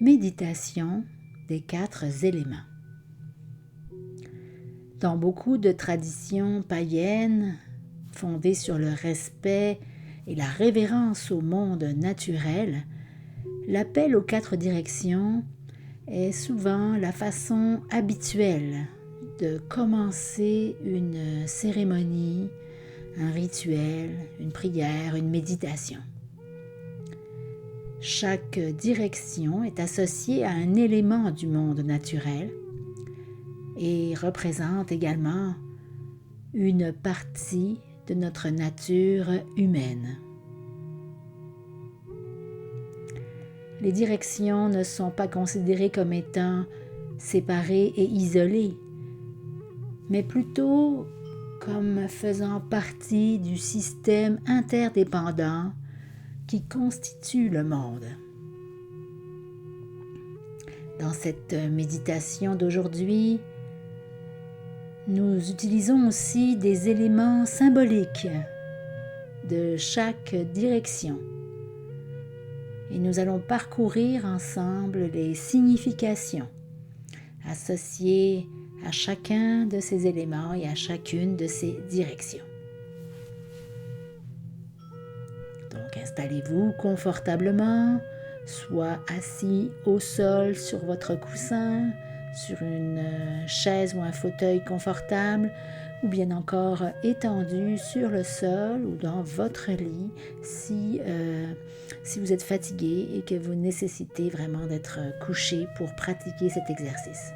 Méditation des 4 éléments. Dans beaucoup de traditions païennes, fondées sur le respect et la révérence au monde naturel, l'appel aux 4 directions est souvent la façon habituelle de commencer une cérémonie, un rituel, une prière, une méditation. Chaque direction est associée à un élément du monde naturel et représente également une partie de notre nature humaine. Les directions ne sont pas considérées comme étant séparées et isolées, mais plutôt comme faisant partie du système interdépendant qui constitue le monde. Dans cette méditation d'aujourd'hui, nous utilisons aussi des éléments symboliques de chaque direction et nous allons parcourir ensemble les significations associées à chacun de ces éléments et à chacune de ces directions. Donc installez-vous confortablement, soit assis au sol sur votre coussin, sur une chaise ou un fauteuil confortable, ou bien encore étendu sur le sol ou dans votre lit si vous êtes fatigué et que vous nécessitez vraiment d'être couché pour pratiquer cet exercice.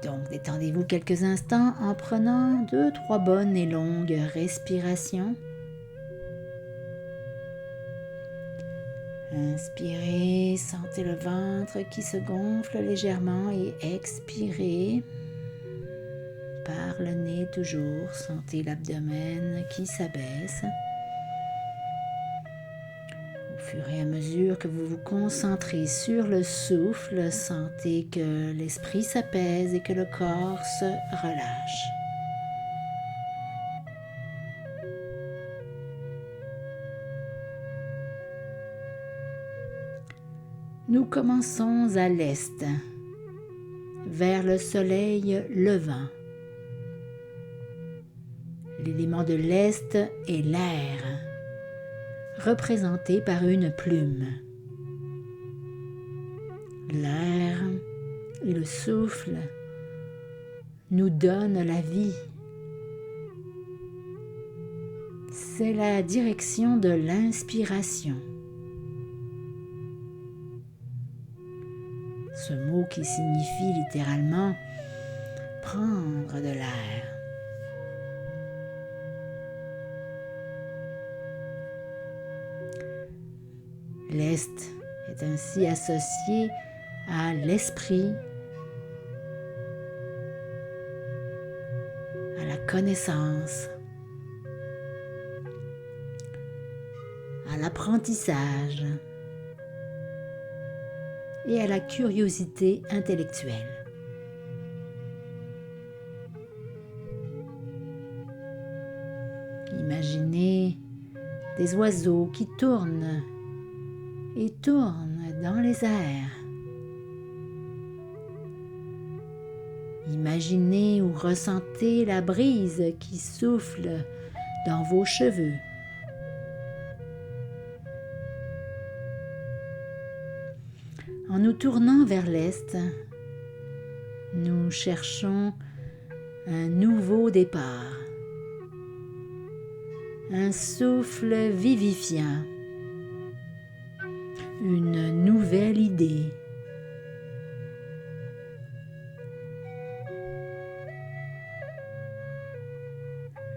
Donc, détendez-vous quelques instants en prenant 2-3 bonnes et longues respirations. Inspirez, sentez le ventre qui se gonfle légèrement et expirez par le nez toujours. Sentez l'abdomen qui s'abaisse. Au fur et à mesure que vous vous concentrez sur le souffle, sentez que l'esprit s'apaise et que le corps se relâche. Nous commençons à l'est, vers le soleil levant. L'élément de l'est est l'air, représenté par une plume. L'air et le souffle nous donnent la vie. C'est la direction de l'inspiration. Ce mot qui signifie littéralement prendre de l'air. L'Est est ainsi associé à l'esprit, à la connaissance, à l'apprentissage et à la curiosité intellectuelle. Imaginez des oiseaux qui tournent et tournent dans les airs. Imaginez ou ressentez la brise qui souffle dans vos cheveux. En nous tournant vers l'est, nous cherchons un nouveau départ, un souffle vivifiant, une nouvelle idée.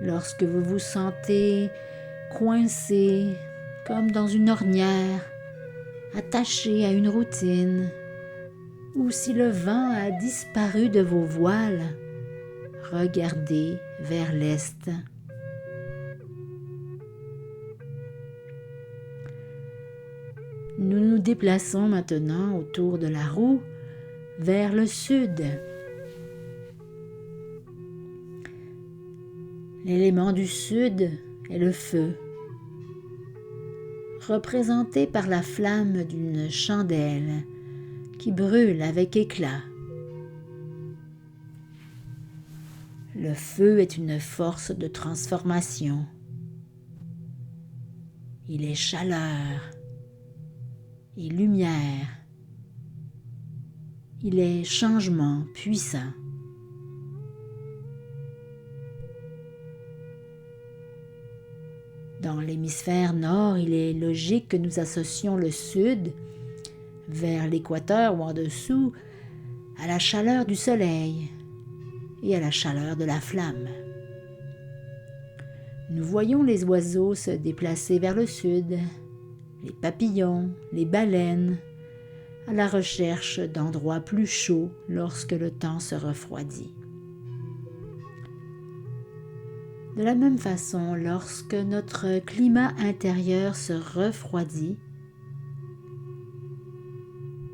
Lorsque vous vous sentez coincé comme dans une ornière, attaché à une routine, ou si le vent a disparu de vos voiles, regardez vers l'est. Nous nous déplaçons maintenant autour de la roue vers le sud. L'élément du sud est le feu. représenté par la flamme d'une chandelle qui brûle avec éclat. Le feu est une force de transformation. Il est chaleur et lumière. Il est changement puissant. Dans l'hémisphère nord, il est logique que nous associons le sud, vers l'équateur ou en dessous, à la chaleur du soleil et à la chaleur de la flamme. Nous voyons les oiseaux se déplacer vers le sud, les papillons, les baleines, à la recherche d'endroits plus chauds lorsque le temps se refroidit. De la même façon, lorsque notre climat intérieur se refroidit,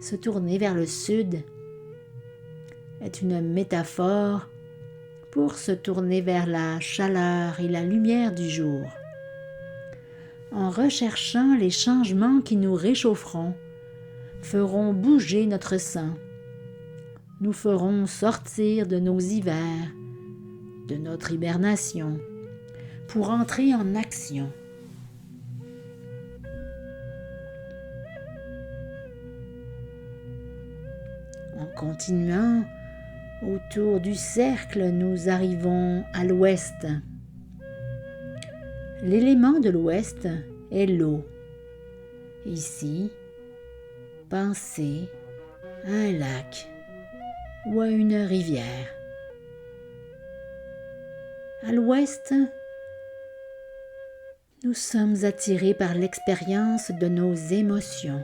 se tourner vers le sud est une métaphore pour se tourner vers la chaleur et la lumière du jour, en recherchant les changements qui nous réchaufferont, feront bouger notre sang, nous feront sortir de nos hivers, de notre hibernation, pour entrer en action. En continuant autour du cercle, nous arrivons à l'ouest. L'élément de l'ouest est l'eau. Ici, pensez à un lac ou à une rivière. À l'ouest, nous sommes attirés par l'expérience de nos émotions.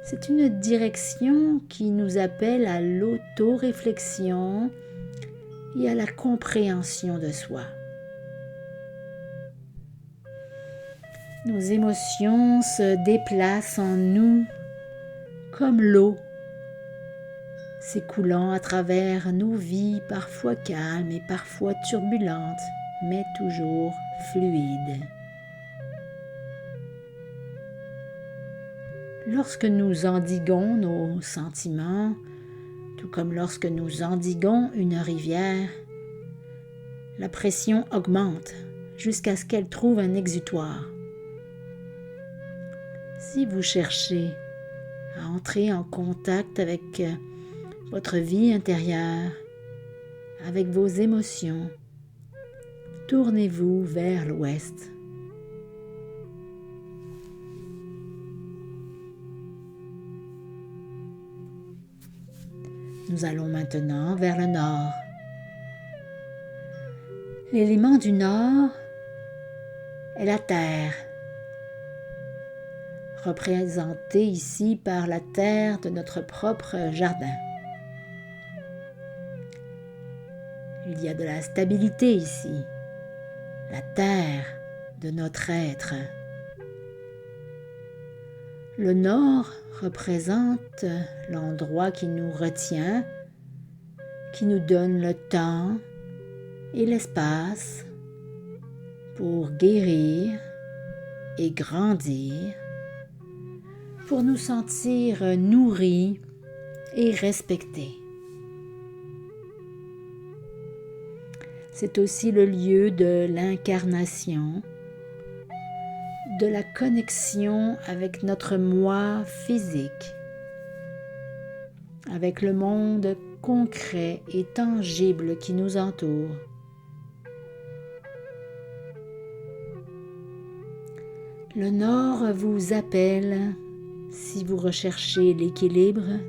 C'est une direction qui nous appelle à l'auto-réflexion et à la compréhension de soi. Nos émotions se déplacent en nous comme l'eau, s'écoulant à travers nos vies parfois calmes et parfois turbulentes, mais toujours fluides. Lorsque nous endiguons nos sentiments, tout comme lorsque nous endiguons une rivière, la pression augmente jusqu'à ce qu'elle trouve un exutoire. Si vous cherchez à entrer en contact avec votre vie intérieure, avec vos émotions, tournez-vous vers l'ouest. Nous allons maintenant vers le nord. L'élément du nord est la terre, représentée ici par la terre de notre propre jardin. Il y a de la stabilité ici, la terre de notre être. Le nord représente l'endroit qui nous retient, qui nous donne le temps et l'espace pour guérir et grandir, pour nous sentir nourris et respectés. C'est aussi le lieu de l'incarnation, de la connexion avec notre moi physique, avec le monde concret et tangible qui nous entoure. Le Nord vous appelle si vous recherchez l'équilibre,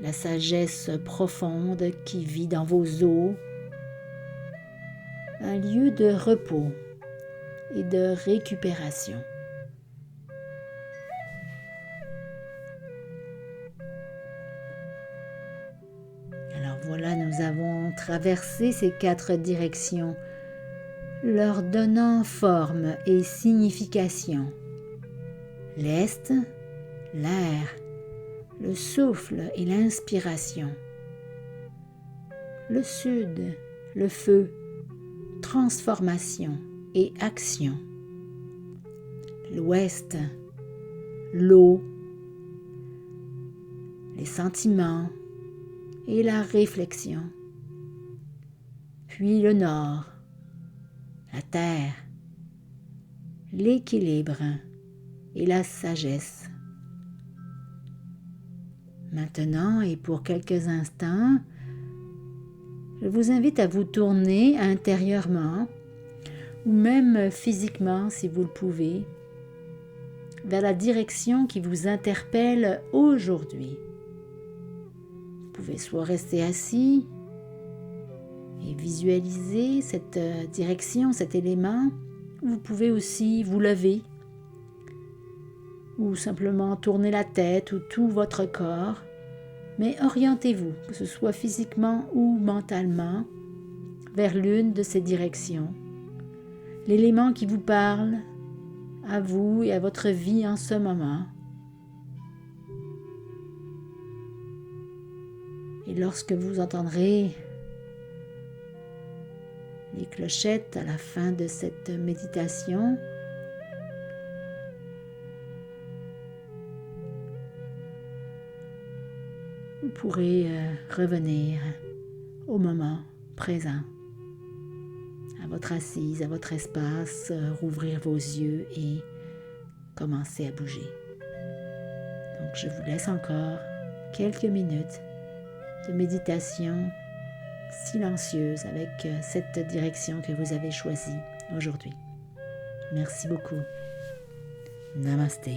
la sagesse profonde qui vit dans vos os, un lieu de repos et de récupération. Alors voilà, nous avons traversé ces 4 directions, leur donnant forme et signification. L'Est, l'air, le souffle et l'inspiration. Le Sud, le feu, transformation et action. L'ouest, l'eau, les sentiments et la réflexion. Puis le nord, la terre, l'équilibre et la sagesse. Maintenant et pour quelques instants, je vous invite à vous tourner intérieurement ou même physiquement si vous le pouvez, vers la direction qui vous interpelle aujourd'hui. Vous pouvez soit rester assis et visualiser cette direction, cet élément, ou vous pouvez aussi vous lever ou simplement tourner la tête ou tout votre corps, mais orientez-vous, que ce soit physiquement ou mentalement, vers l'une de ces directions. L'élément qui vous parle à vous et à votre vie en ce moment. Et lorsque vous entendrez les clochettes à la fin de cette méditation, vous pourrez revenir au moment présent, à votre assise, à votre espace, rouvrir vos yeux et commencer à bouger. Donc je vous laisse encore quelques minutes de méditation silencieuse avec cette direction que vous avez choisie aujourd'hui. Merci beaucoup. Namasté.